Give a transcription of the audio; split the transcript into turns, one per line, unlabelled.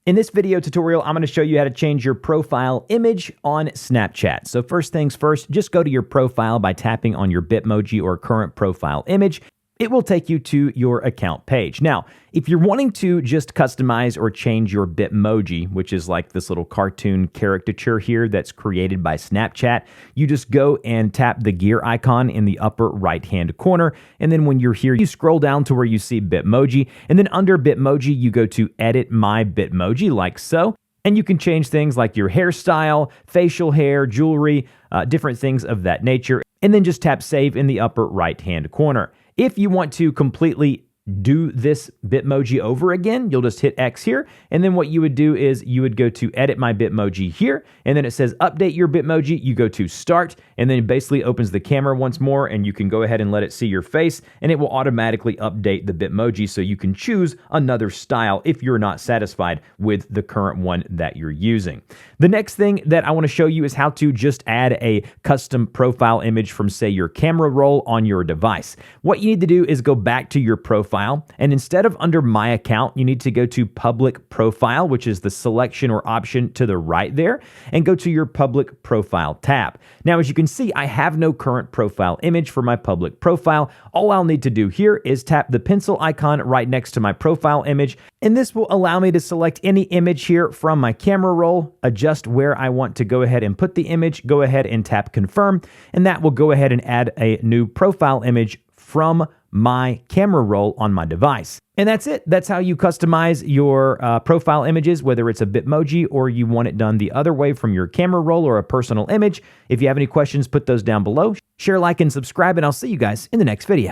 In this video tutorial, I'm going to show you how to change your profile image on Snapchat. So first things first, just go to your profile by tapping on your Bitmoji or current profile image. It will take you to your account page. Now, if you're wanting to just customize or change your Bitmoji, which is like this little cartoon caricature here that's created by Snapchat, you just go and tap the gear icon in the upper right-hand corner. And then when you're here, you scroll down to where you see Bitmoji. And then under Bitmoji, you go to Edit My Bitmoji, like so. And you can change things like your hairstyle, facial hair, jewelry, different things of that nature. And then just tap Save in the upper right-hand corner. If you want to completely do this Bitmoji over again, you'll just hit X here. And then what you would do is you would go to Edit My Bitmoji here. And then it says Update Your Bitmoji. You go to Start. And then it basically opens the camera once more. And you can go ahead and let it see your face. And it will automatically update the Bitmoji so you can choose another style if you're not satisfied with the current one that you're using. The next thing that I want to show you is how to just add a custom profile image from, say, your camera roll on your device. What you need to do is go back to your profile. And instead of under My Account, you need to go to Public Profile, which is the selection or option to the right there, and go to your Public Profile tab. Now, as you can see, I have no current profile image for my public profile. All I'll need to do here is tap the pencil icon right next to my profile image, and this will allow me to select any image here from my camera roll, adjust where I want to go ahead and put the image, go ahead and tap Confirm, and that will go ahead and add a new profile image from my camera roll on my device. And that's it. That's how you customize your profile images, whether it's a Bitmoji or you want it done the other way from your camera roll or a personal image. If you have any questions, put those down below. Share, like, and subscribe, and I'll see you guys in the next video.